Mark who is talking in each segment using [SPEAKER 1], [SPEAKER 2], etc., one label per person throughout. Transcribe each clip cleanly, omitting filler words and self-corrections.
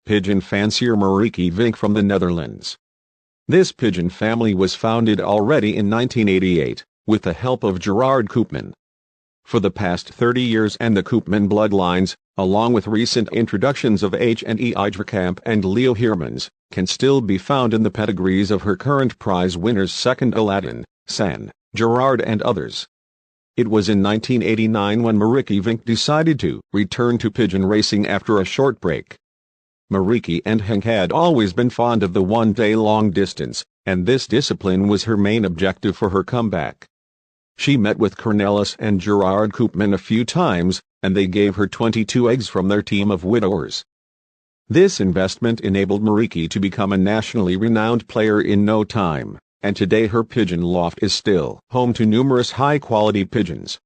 [SPEAKER 1] pigeon fancier Marijke Vink from the Netherlands. This pigeon family was founded already in 1988, with the help of Gerard Koopman. For the past 30 years and the Koopman bloodlines, along with recent introductions of H&E Eijerkamp and Leo Hermans, can still be found in the pedigrees of her current prize winners second Aladin, San, Gerard and others. It was in 1989 when Marijkevink decided to return to pigeon racing after a short break. Marijke and Henk had always been fond of the one-day long distance, and this discipline was her main objective for her comeback. She met with Cornelis and Gerard Koopman a few times, and they gave her 22 eggs from their team of widowers. This investment enabled Marijke to become a nationally renowned player in no time, and today her pigeon loft is still home to numerous high-quality pigeons.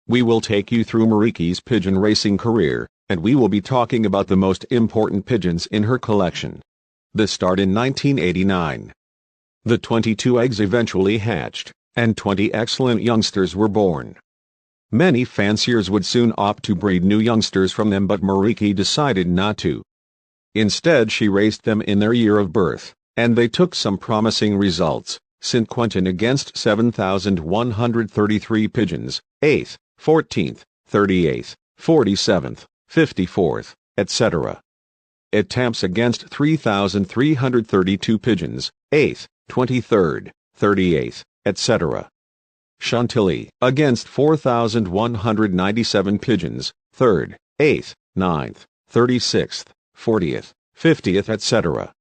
[SPEAKER 1] We will take you through Marijke's pigeon racing career, and we will be talking about the most important pigeons in her collection. The start in 1989. The 22 eggs eventually hatched, and 20 excellent youngsters were born. Many fanciers would soon opt to breed new youngsters from them, but Marijke decided not to. Instead, she raced them in their year of birth, and they took some promising results. St. Quentin against 7,133 pigeons, 8th, 14th, 38th, 47th, 54th, etc. Étampes against 3,332 pigeons, 8th, 23rd, 38th, etc. Chantilly against 4,197 pigeons, 3rd, 8th, 9th, 36th, 40th, 50th, etc.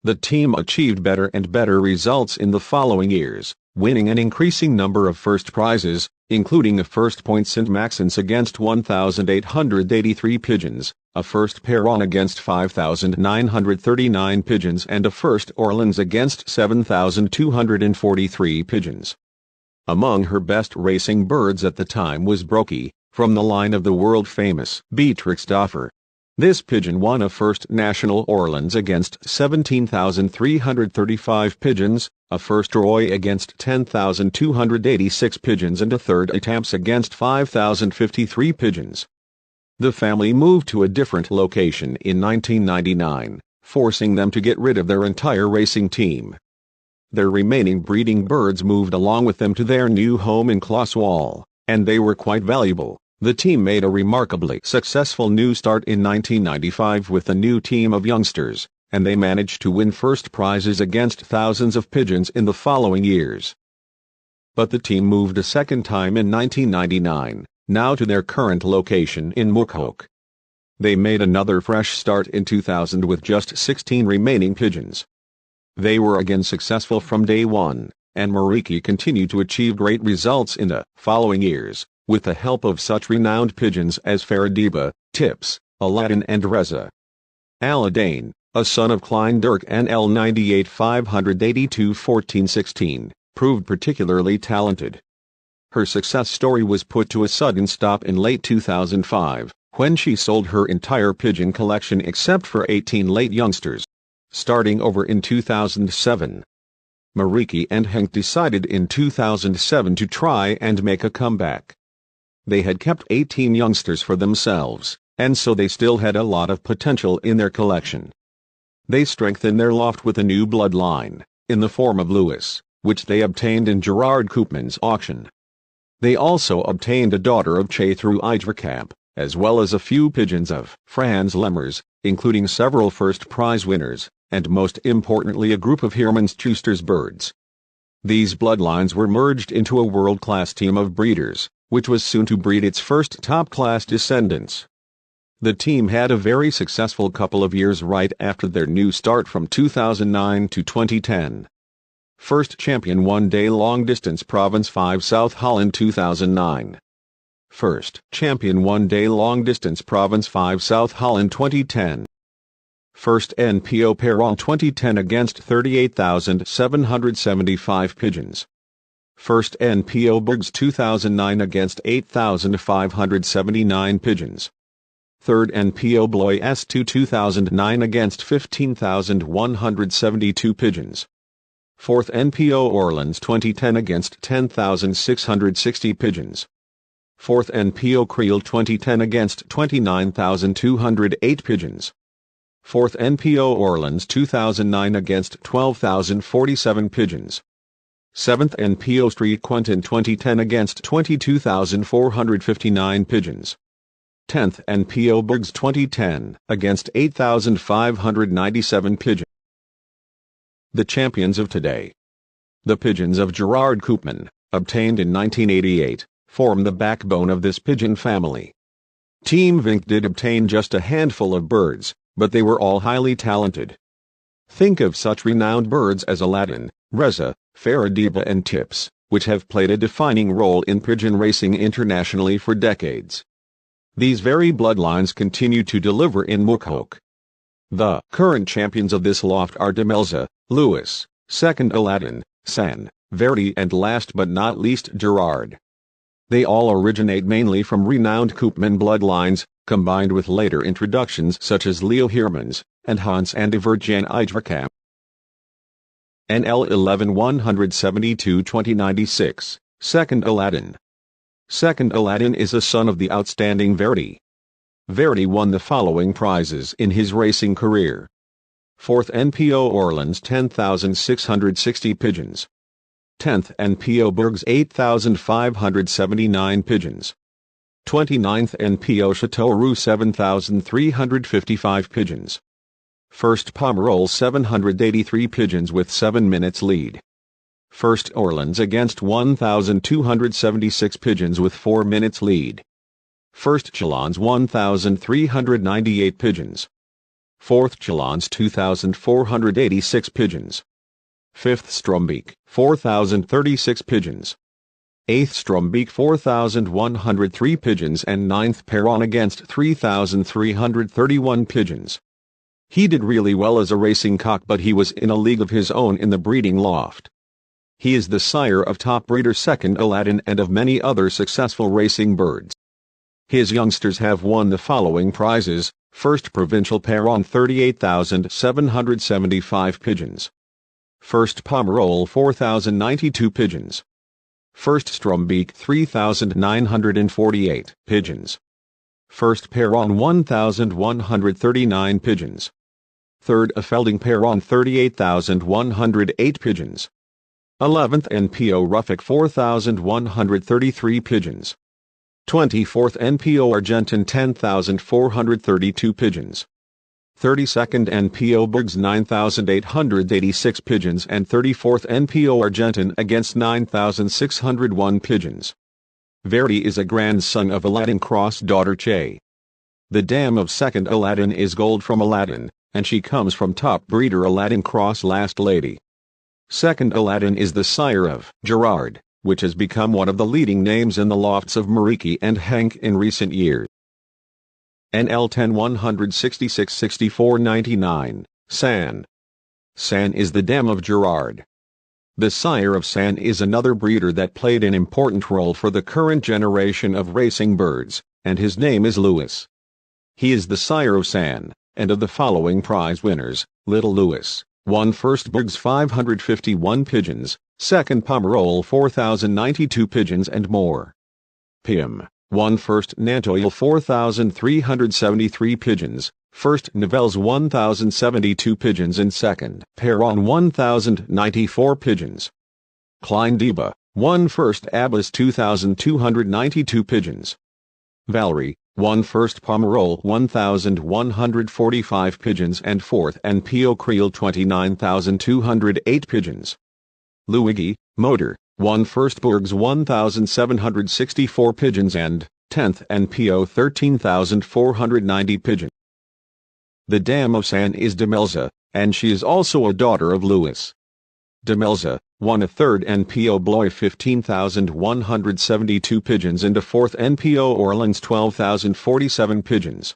[SPEAKER 1] The team achieved better and better results in the following years, winning an increasing number of first prizes, including a first point St. Maxence against 1,883 pigeons, a first Perron against 5,939 pigeons and a first Orleans against 7,243 pigeons. Among her best racing birds at the time was Brockie, from the line of the world-famous Beatrix Doffer. This pigeon won a first national Orleans against 17,335 pigeons, a first Roy against 10,286 pigeons and a third Étampes against 5,053 pigeons. The family moved to a different location in 1999, forcing them to get rid of their entire racing team. Their remaining breeding birds moved along with them to their new home in Clausewall, and they were quite valuable. The team made a remarkably successful new start in 1995 with a new team of youngsters, and they managed to win first prizes against thousands of pigeons in the following years. But the team moved a second time in 1999, now to their current location in Moorhoek. They made another fresh start in 2000 with just 16 remaining pigeons. They were again successful from day one, and Marijke continued to achieve great results in the following years, with the help of such renowned pigeons as Faradiba, Tips, Aladin and Reza. Aladin, a son of Klein Dirk NL99-5821516, proved particularly talented. Her success story was put to a sudden stop in late 2005, when she sold her entire pigeon collection except for 18 late youngsters. Starting over in 2007. Marijke and Henk decided in 2007 to try and make a comeback. They had kept 18 youngsters for themselves, and so they still had a lot of potential in their collection. They strengthened their loft with a new bloodline, in the form of Louis, which they obtained in Gerard Koopman's auction. They also obtained a daughter of Che through Eijerkamp, as well as a few pigeons of Frans Lemmers, including several first prize winners, and most importantly a group of Hermans Schuster's birds. These bloodlines were merged into a world-class team of breeders, which was soon to breed its first top-class descendants. The team had a very successful couple of years right after their new start from 2009 to 2010. First champion one-day long-distance Province 5 South Holland 2009. First champion one-day long-distance Province 5 South Holland 2010. First NPO Perron 2010 against 38,775 pigeons. First NPO Bergs 2009 against 8,579 pigeons. Third NPO Blois S2 2009 against 15,172 pigeons. Fourth NPO Orleans 2010 against 10,660 pigeons. Fourth NPO Creel 2010 against 29,208 pigeons. 4th NPO Orleans 2009 against 12,047 Pigeons. 7th NPO Street Quentin 2010 against 22,459 Pigeons. 10th NPO Bergs 2010 against 8,597 Pigeons. The champions of today. The pigeons of Gerard Koopman, obtained in 1988, form the backbone of this pigeon family. Team Vink did obtain just a handful of birds, but they were all highly talented. Think of such renowned birds as Aladin, Reza, Faradiba and Tips, which have played a defining role in pigeon racing internationally for decades. These very bloodlines continue to deliver in Mookhoek. The current champions of this loft are Domela, Lewis, second Aladin, San, Verdi and last but not least Gerard. They all originate mainly from renowned Koopman bloodlines, combined with later introductions such as Leo Hermans and Hans Andervert Jan Eijerkamp. NL07-1802146, second Aladin. Second Aladin is a son of the outstanding Verdi. Verdi won the following prizes in his racing career. 4th NPO Orleans 10,660 Pigeons. 10th NPO Bergs 8,579 Pigeons. 29th NPO Chateauroux 7,355 Pigeons. 1st Pomerol 783 Pigeons with 7 minutes lead. 1st Orleans against 1,276 Pigeons with 4 minutes lead. 1st Chalons 1,398 Pigeons. 4th Chalons 2,486 Pigeons. 5th Strombeek 4,036 Pigeons. 8th Strombeek 4,103 Pigeons and 9th Perron against 3,331 Pigeons. He did really well as a racing cock, but he was in a league of his own in the breeding loft. He is the sire of top breeder second Aladin and of many other successful racing birds. His youngsters have won the following prizes: 1st Provincial Perron 38,775 Pigeons. 1st Pomerol 4,092 Pigeons. 1st Strombeek 3,948 Pigeons. 1st Perron 1,139 Pigeons. 3rd Affelding Perron 38,108 Pigeons. 11th NPO Ruffic 4,133 Pigeons. 24th NPO Argentin 10,432 Pigeons. 32nd NPO Bergs 9,886 Pigeons and 34th NPO Argentin against 9,601 Pigeons. Verdi is a grandson of Aladin Cross daughter Che. The dam of second Aladin is gold from Aladin, and she comes from top breeder Aladin Cross last lady. Second Aladin is the sire of Gerard, which has become one of the leading names in the lofts of Marijke and Henk in recent years. NL10-166-6499, San. San is the dam of Gerard. The sire of San is another breeder that played an important role for the current generation of racing birds, and his name is Lewis. He is the sire of San, and of the following prize winners: Little Lewis won 1st Bergs 551 Pigeons, 2nd Pomerol 4,092 Pigeons and more. Pim won 1st Nantoil 4,373 Pigeons, 1st Nivelles 1,072 Pigeons and 2nd Perron 1,094 Pigeons. Klein Deba won 1st Abbas 2,292 Pigeons. Valerie won 1st Pomerol 1,145 Pigeons and 4th NPO Creel 29,208 Pigeons. Luigi Motor won 1st Bergs 1,764 Pigeons and 10th NPO 13,490 Pigeons. The dam of San is Domela, and she is also a daughter of Lewis. Domela won a 3rd NPO Blois 15,172 Pigeons and a 4th NPO Orleans 12,047 Pigeons.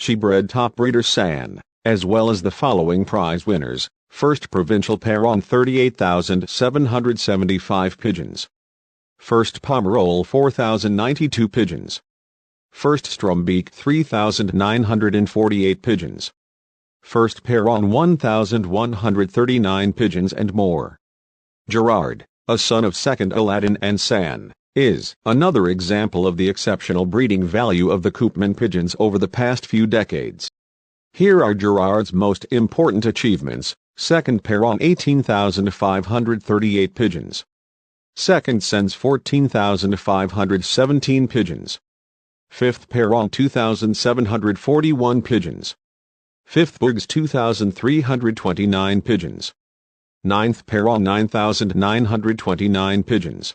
[SPEAKER 1] She bred top breeder San, as well as the following prize winners: 1st Provincial Perron 38,775 Pigeons. 1st Pomerol 4,092 Pigeons. 1st Strombeek 3,948 Pigeons. 1st Perron 1,139 Pigeons and more. Gerard, a son of second Aladin and San, is another example of the exceptional breeding value of the Koopman pigeons over the past few decades. Here are Gerard's most important achievements. Second pair on 18,538 pigeons. Second sends 14,517 pigeons. Fifth pair on 2,741 pigeons. Fifth bugs 2,329 pigeons. Ninth pair on 9,929 pigeons.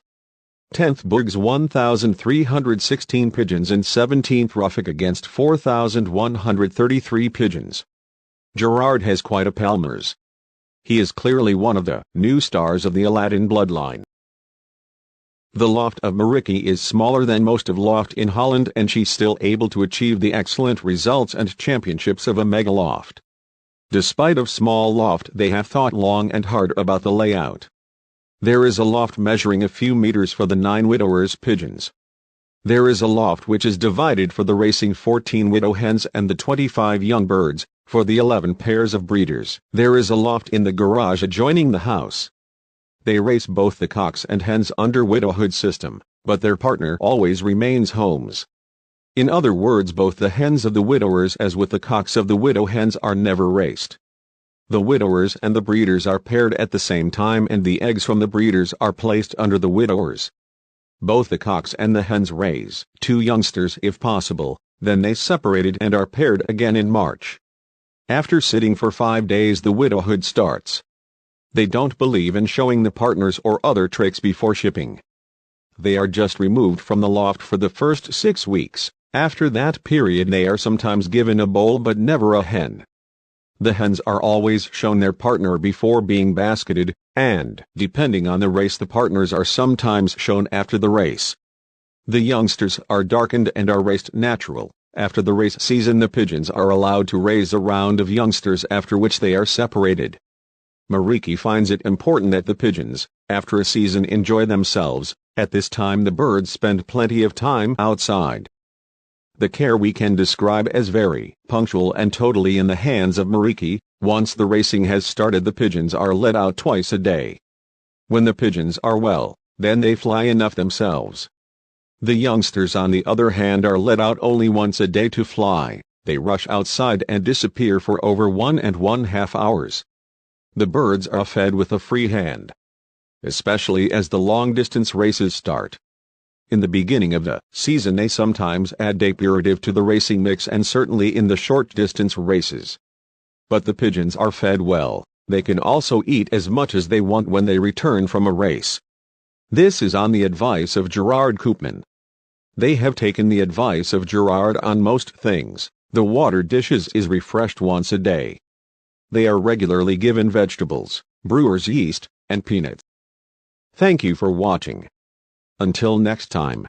[SPEAKER 1] 10th bugs 1,316 pigeons and 17th roughing against 4,133 pigeons. Gerard has quite a Palmers. He is clearly one of the new stars of the Aladin bloodline. The Loft of Marijke is smaller than most of Loft in Holland, and she's still able to achieve the excellent results and championships of a mega Loft. Despite of small Loft, they have thought long and hard about the layout. There is a Loft measuring a few meters for the 9 widowers pigeons. There is a Loft which is divided for the racing 14 widow hens and the 25 young birds, for the 11 pairs of breeders. There is a Loft in the garage adjoining the house. They race both the cocks and hens under widowhood system, but their partner always remains homes. In other words, both the hens of the widowers as with the cocks of the widow hens are never raced. The widowers and the breeders are paired at the same time, and the eggs from the breeders are placed under the widowers. Both the cocks and the hens raise 2 youngsters if possible, then they separated and are paired again in March. After sitting for 5 days, the widowhood starts. They don't believe in showing the partners or other tricks before shipping. They are just removed from the Loft for the first 6 weeks. After that period they are sometimes given a bowl but never a hen. The hens are always shown their partner before being basketed, and, depending on the race, the partners are sometimes shown after the race. The youngsters are darkened and are raced natural. After the race season, the pigeons are allowed to raise a round of youngsters, after which they are separated. Marijke finds it important that the pigeons, after a season, enjoy themselves. At this time the birds spend plenty of time outside. The care we can describe as very punctual and totally in the hands of Marijke. Once the racing has started, the pigeons are let out twice a day. When the pigeons are well, then they fly enough themselves. The youngsters, on the other hand, are let out only once a day to fly. They rush outside and disappear for over 1.5 hours. The birds are fed with a free hand, especially as the long-distance races start. In the beginning of the season they sometimes add depurative to the racing mix, and certainly in the short-distance races. But the pigeons are fed well. They can also eat as much as they want when they return from a race. This is on the advice of Gerard Koopman. They have taken the advice of Gerard on most things. The water dishes is refreshed once a day. They are regularly given vegetables, brewer's yeast, and peanuts. Thank you for watching. Until next time.